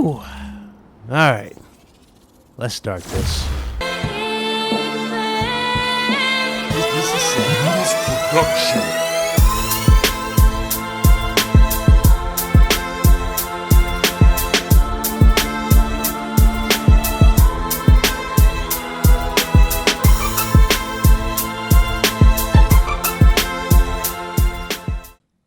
Woo! Alright. Let's start this. This is smoothproducer.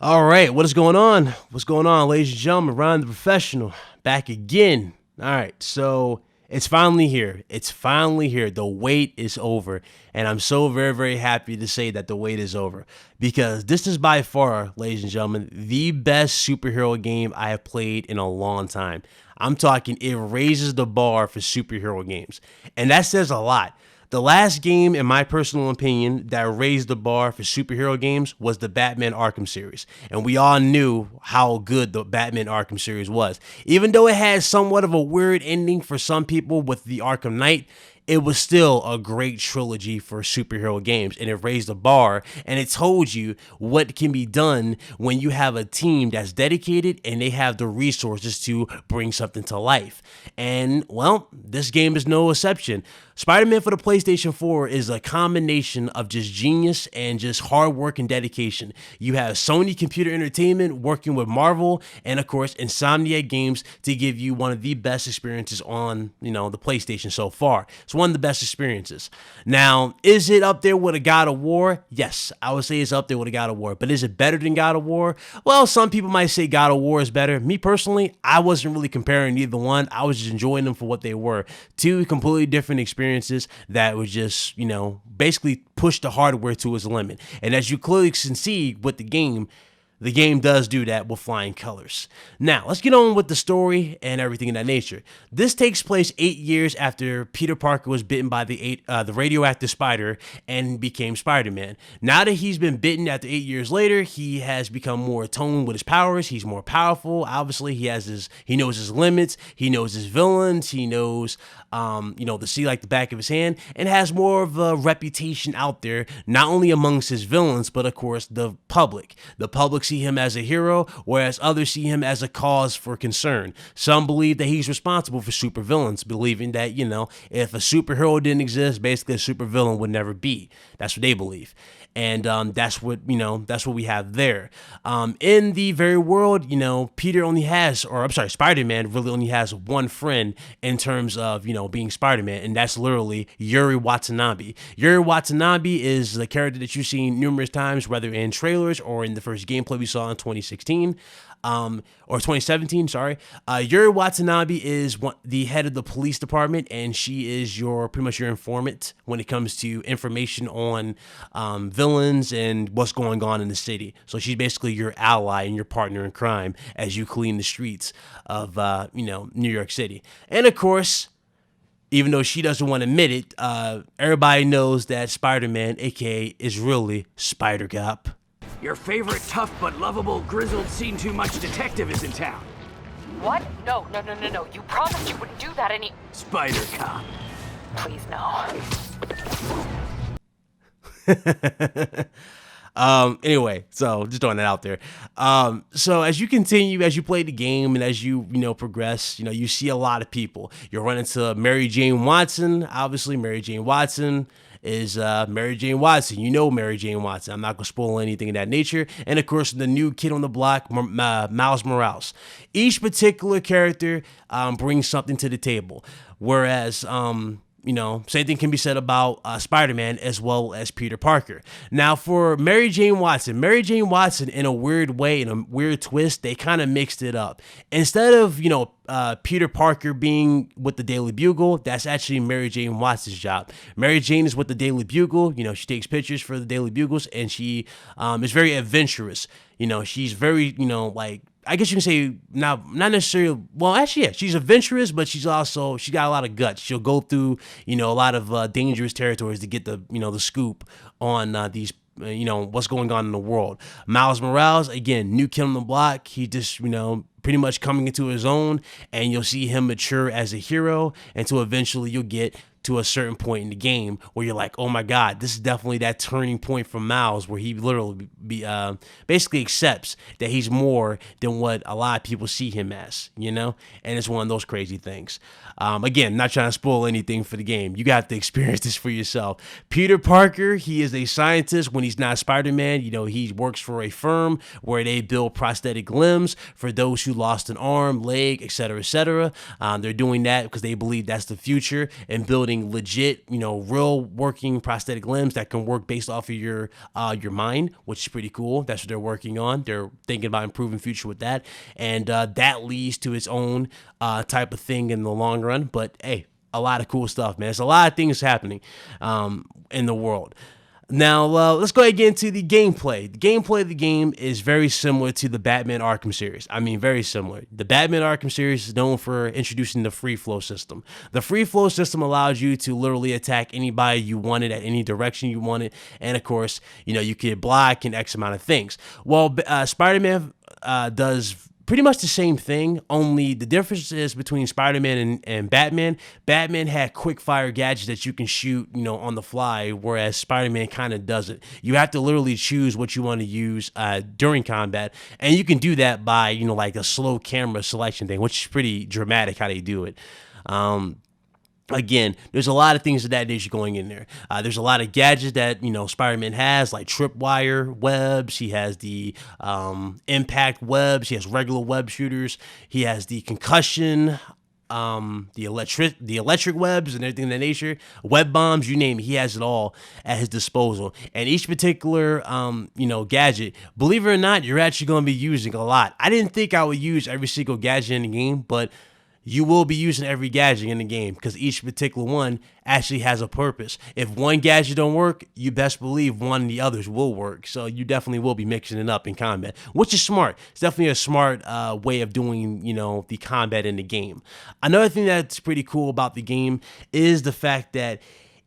All right, what is going on? What's going on, ladies and gentlemen? Ryan the Professional, back again. All right, so it's finally here. It's finally here. The wait is over, and I'm so very, very happy to say that the wait is over because this is by far, ladies and gentlemen, the best superhero game I have played in a long time. I'm talking it raises the bar for superhero games, and that says a lot. The last game, in my personal opinion, that raised the bar for superhero games was the Batman Arkham series. And we all knew how good the Batman Arkham series was. Even though it had somewhat of a weird ending for some people with the Arkham Knight, it was still a great trilogy for superhero games, and it raised the bar, and it told you what can be done when you have a team that's dedicated and they have the resources to bring something to life. And, well, this game is no exception. Spider-Man for the PlayStation 4 is a combination of just genius and just hard work and dedication. You have Sony Computer Entertainment working with Marvel and, of course, Insomniac Games to give you one of the best experiences on, the PlayStation so far. It's one of the best experiences. Now, is it up there with a God of War? Yes, I would say it's up there with a God of War. But is it better than God of War? Well, some people might say God of War is better. Me personally, I wasn't really comparing either one. I was just enjoying them for what they were. Two completely different experiences that would just, basically push the hardware to its limit. And as you clearly can see with the game does do that with flying colors. Now, let's get on with the story and everything in that nature. This takes place 8 years after Peter Parker was bitten by the radioactive spider and became Spider-Man. Now that he's been bitten after 8 years later, he has become more attuned with his powers. He's more powerful. Obviously, he knows his limits. He knows his villains. He knows, the sea like the back of his hand, and has more of a reputation out there, not only amongst his villains, but of course the public. The public see him as a hero, whereas others see him as a cause for concern. Some believe that he's responsible for supervillains, believing that, if a superhero didn't exist, basically a supervillain would never be. That's what they believe. And that's what we have there. In the very world, Spider-Man really only has one friend in terms of, being Spider-Man, and that's literally Yuri Watanabe. Yuri Watanabe is the character that you've seen numerous times, whether in trailers or in the first gameplay we saw in 2016. Or 2017, sorry. Yuri Watanabe is the head of the police department, and she is pretty much your informant when it comes to information on villains and what's going on in the city. So she's basically your ally and your partner in crime as you clean the streets of New York City. And of course, even though she doesn't want to admit it, everybody knows that Spider-Man, aka, is really Spider-Cop. Your favorite tough but lovable, grizzled, seen-too-much detective is in town. What? No. You promised you wouldn't do that Spider-Cop. Please, no. Anyway, so just throwing that out there. So as you play the game and as you progress, you see a lot of people. You'll run into Mary Jane Watson. Obviously, Mary Jane Watson is Mary Jane Watson. Mary Jane Watson. I'm not going to spoil anything of that nature. And, of course, the new kid on the block, Miles Morales. Each particular character brings something to the table. Whereas, same thing can be said about Spider-Man as well as Peter Parker. Now, for Mary Jane Watson, in a weird way, in a weird twist, they kind of mixed it up. Instead of, Peter Parker being with the Daily Bugle, that's actually Mary Jane Watson's job. Mary Jane is with the Daily Bugle. She takes pictures for the Daily Bugles, and she is very adventurous. She's very, I guess you can say not necessarily. Well, actually, yeah, she's adventurous, but she got a lot of guts. She'll go through, a lot of dangerous territories to get the, the scoop on these, what's going on in the world. Miles Morales, again, new kid on the block. He just, pretty much coming into his own, and you'll see him mature as a hero until eventually you'll get to a certain point in the game where you're like, oh my God, this is definitely that turning point for Miles where he literally basically accepts that he's more than what a lot of people see him as, you know? And it's one of those crazy things. Again, not trying to spoil anything for the game. You got to experience this for yourself. Peter Parker, he is a scientist when he's not Spider-Man. You know, he works for a firm where they build prosthetic limbs for those who lost an arm, leg, etc., etc. They're doing that because they believe that's the future, and building legit, you know, real working prosthetic limbs that can work based off of your mind, which is pretty cool. That's what they're working on. They're thinking about improving future with that, and that leads to its own type of thing in the long run. But hey, a lot of cool stuff, man. There's a lot of things happening in the world. Now, let's go ahead and get into the gameplay. The gameplay of the game is very similar to the Batman Arkham series. I mean, very similar. The Batman Arkham series is known for introducing the free flow system. The free flow system allows you to literally attack anybody you wanted at any direction you wanted. And of course, you know, you could block and X amount of things. Well, Spider-Man does pretty much the same thing, only the difference is between Spider-Man and Batman. Batman had quick fire gadgets that you can shoot, you know, on the fly, whereas Spider-Man kind of doesn't. You have to literally choose what you want to use during combat, and you can do that by, you know, like a slow camera selection thing, which is pretty dramatic how they do it. Again, there's a lot of things of that nature going in there. There's a lot of gadgets that, you know, Spider-Man has, like tripwire webs. He has the impact webs. He has regular web shooters. He has the concussion, the electric webs and everything of that nature. Web bombs, you name it. He has it all at his disposal. And each particular, you know, gadget, believe it or not, you're actually going to be using a lot. I didn't think I would use every single gadget in the game, but you will be using every gadget in the game because each particular one actually has a purpose. If one gadget don't work, you best believe one of the others will work. So you definitely will be mixing it up in combat, which is smart. It's definitely a smart way of doing, you know, the combat in the game. Another thing that's pretty cool about the game is the fact that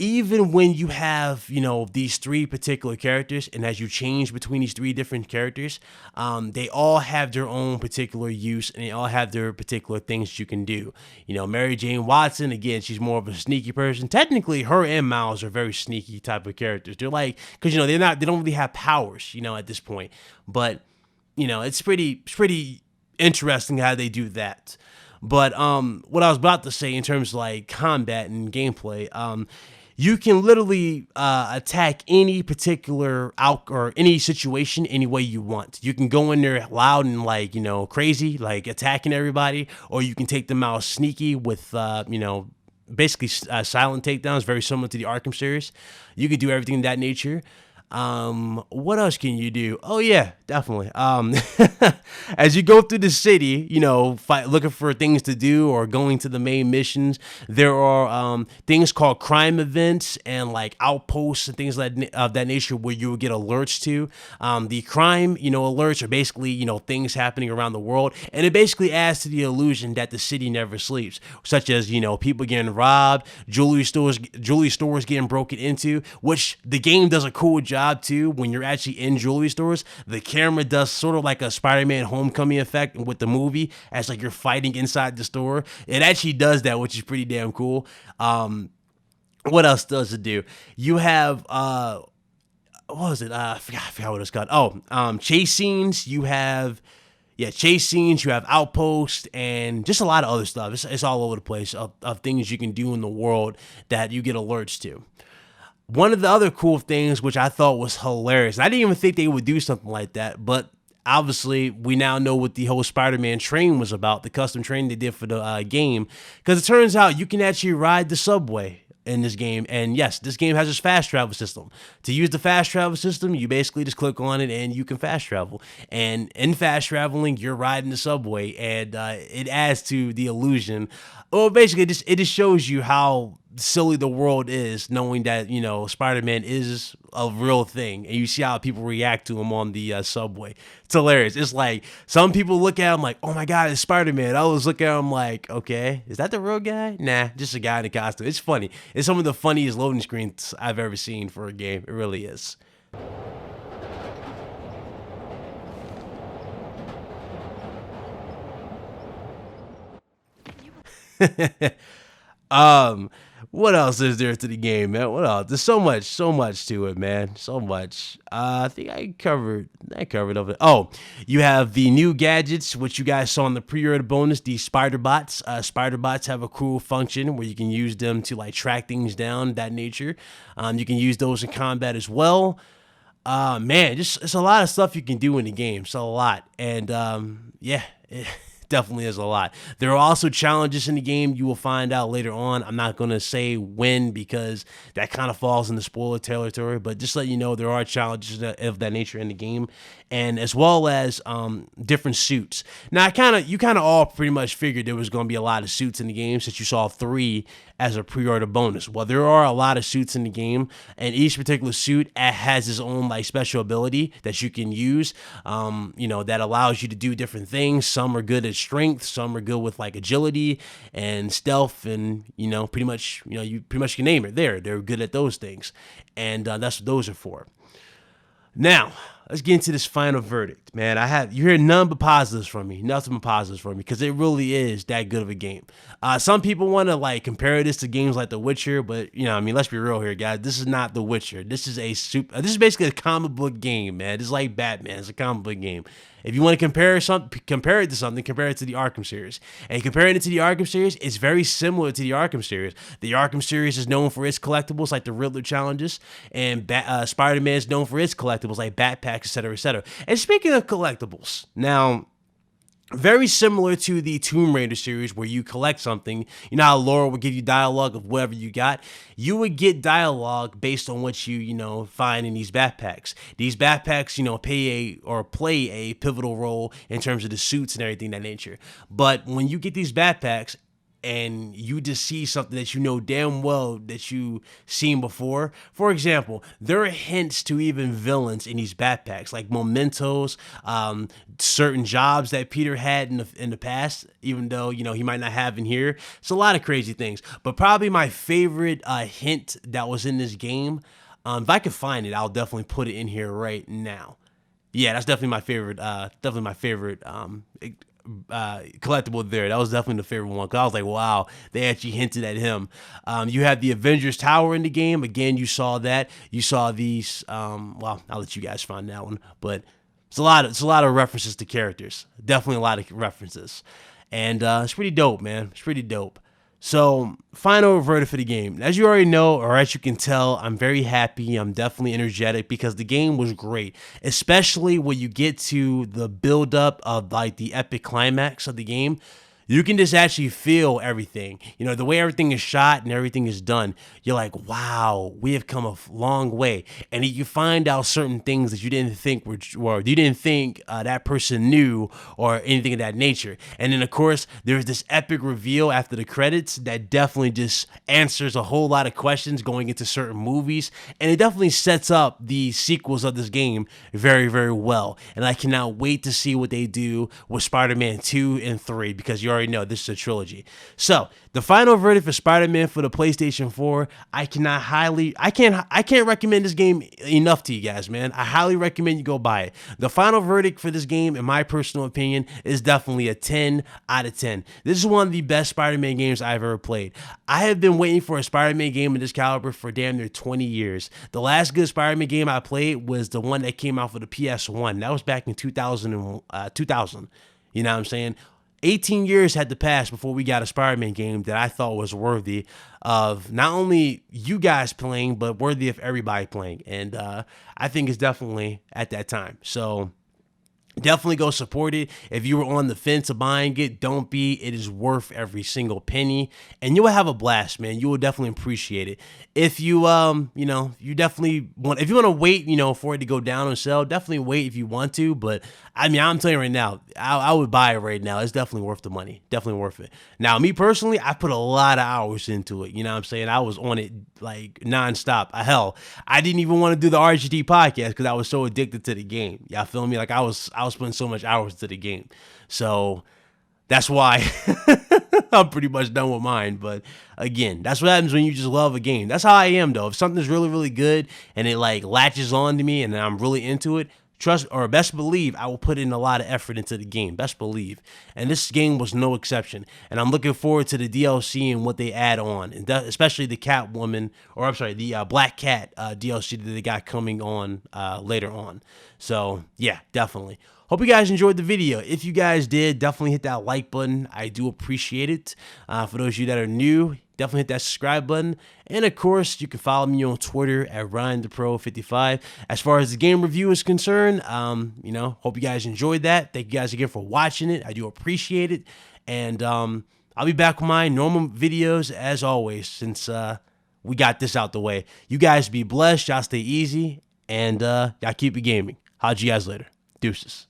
even when you have, you know, these three particular characters, and as you change between these three different characters, they all have their own particular use, and they all have their particular things you can do. You know, Mary Jane Watson, again, she's more of a sneaky person. Technically, her and Miles are very sneaky type of characters. They're like, because, you know, they don't really have powers, you know, at this point. But, you know, it's pretty interesting how they do that. But what I was about to say in terms of like combat and gameplay, you can literally attack any particular or any situation any way you want. You can go in there loud and like, you know, crazy, like attacking everybody, or you can take them out sneaky with, you know, basically silent takedowns, very similar to the Arkham series. You can do everything of that nature. What else can you do? Oh yeah, definitely. As you go through the city, you know, looking for things to do or going to the main missions, there are things called crime events and like outposts and things of that nature where you will get alerts to. The crime, you know, alerts are basically, you know, things happening around the world, and it basically adds to the illusion that the city never sleeps, such as, you know, people getting robbed, jewelry stores getting broken into, which the game does a cool job too. When you're actually in jewelry stores, the camera does sort of like a Spider-Man Homecoming effect with the movie, as like you're fighting inside the store. It actually does that, which is pretty damn cool. What else does it do? You have what was it? I forgot what it's called. Oh, chase scenes. You have chase scenes, you have outposts, and just a lot of other stuff. It's all over the place of things you can do in the world that you get alerts to. One of the other cool things, which I thought was hilarious, I didn't even think they would do something like that, but obviously we now know what the whole Spider-Man train was about, the custom train they did for the game, because it turns out you can actually ride the subway in this game. And yes, this game has a fast travel system. To use the fast travel system, you basically just click on it and you can fast travel. And in fast traveling, you're riding the subway, and it adds to the illusion. Well, basically, it just shows you how silly the world is, knowing that, you know, Spider-Man is a real thing, and you see how people react to him on the subway. It's hilarious. It's like some people look at him like, oh my God, it's Spider-Man. I always look at him like, okay, is that the real guy? Nah, just a guy in a costume. It's funny. It's some of the funniest loading screens I've ever seen for a game. It really is. What else is there to the game, man? What else? There's so much to it, man. So much. I think I covered over. Oh, you have the new gadgets, which you guys saw in the pre-order bonus, the spider bots. Spider bots have a cool function where you can use them to like track things down, that nature. You can use those in combat as well. Man, just it's a lot of stuff you can do in the game. It's a lot. And yeah. Definitely is a lot. There are also challenges in the game. You will find out later on. I'm not going to say when because that kind of falls in the spoiler territory, but just let you know there are challenges of that nature in the game, and as well as different suits. Now, you kind of all pretty much figured there was going to be a lot of suits in the game since you saw 3 as a pre-order bonus. Well, there are a lot of suits in the game, and each particular suit has its own like special ability that you can use, that allows you to do different things. Some are good at strength, some are good with like agility and stealth, and pretty much you pretty much can name it. They're good at those things, and that's what those are for. Now, let's get into this final verdict, man. You hear nothing but positives from me, because it really is that good of a game. Some people want to like compare this to games like The Witcher, but let's be real here, guys. This is not The Witcher. This is basically a comic book game, man. This is like Batman. It's a comic book game. If you want to compare it to something, compare it to the Arkham series. And comparing it to the Arkham series, it's very similar to the Arkham series. The Arkham series is known for its collectibles, like the Riddler challenges, and Spider-Man is known for its collectibles, like backpacks, etc., etc. And speaking of collectibles, now, very similar to the Tomb Raider series where you collect something. You know how Laura would give you dialogue of whatever you got? You would get dialogue based on what you find in these backpacks. These backpacks, play a pivotal role in terms of the suits and everything of that nature. But when you get these backpacks, and you just see something that you know damn well that you've seen before. For example, there are hints to even villains in these backpacks, like mementos, certain jobs that Peter had in the past, even though, he might not have in here. It's a lot of crazy things. But probably my favorite hint that was in this game, if I could find it, I'll definitely put it in here right now. Yeah, that's definitely my favorite. Collectible there. That was definitely the favorite one, because I was like, wow, they actually hinted at him. You have the Avengers Tower in the game. Again, you saw that. You saw these. Well, I'll let you guys find that one, but it's a lot of references to characters. Definitely a lot of references, and it's pretty dope, man. It's pretty dope. So, final verdict for the game. As you already know, or as you can tell, I'm very happy. I'm definitely energetic because the game was great, especially when you get to the build-up of like the epic climax of the game. You can just actually feel everything. The way everything is shot and everything is done, you're like, wow, we have come a long way. And you find out certain things that you didn't think that person knew or anything of that nature. And then, of course, there's this epic reveal after the credits that definitely just answers a whole lot of questions going into certain movies. And it definitely sets up the sequels of this game very, very well. And I cannot wait to see what they do with Spider-Man 2 and 3, because you already know this is a trilogy. So the final verdict for Spider-Man for the PlayStation 4, I can't recommend this game enough to you guys, man. I highly recommend you go buy it. The final verdict for this game, in my personal opinion, is definitely a 10 out of 10. This is one of the best Spider-Man games I've ever played. I have been waiting for a Spider-Man game of this caliber for damn near 20 years. The last good Spider-Man game I played was the one that came out for the PS1. That was back in 2000. You know what I'm saying? 18 years had to pass before we got a Spider-Man game that I thought was worthy of not only you guys playing, but worthy of everybody playing. And I think it's definitely at that time. So definitely go support it. If you were on the fence of buying it, don't be. It is worth every single penny, and you will have a blast, man. You will definitely appreciate it. If you, you definitely want, if you want to wait, for it to go down on sale, definitely wait if you want to. But I'm telling you right now, I would buy it right now. It's definitely worth the money. Definitely worth it. Now, me personally, I put a lot of hours into it. You know what I'm saying? I was on it like nonstop. Hell, I didn't even want to do the RGD podcast because I was so addicted to the game. Y'all feel me? Like I was putting so much hours to the game. So that's why I'm pretty much done with mine. But again, that's what happens when you just love a game. That's how I am, though. If something's really, really good and it like latches on to me and I'm really into it, trust or best believe I will put in a lot of effort into the game. Best believe. And this game was no exception. And I'm looking forward to the DLC and what they add on, and especially the Catwoman, or I'm sorry, the Black Cat DLC that they got coming on later on. So yeah, definitely. Hope you guys enjoyed the video. If you guys did, definitely hit that like button. I do appreciate it. For those of you that are new, definitely hit that subscribe button. And of course, you can follow me on Twitter at RyanThePro55. As far as the game review is concerned, you know, hope you guys enjoyed that. Thank you guys again for watching it. I do appreciate it. And I'll be back with my normal videos as always, since we got this out the way. You guys be blessed. Y'all stay easy. And y'all keep it gaming. Holla at you guys later. Deuces.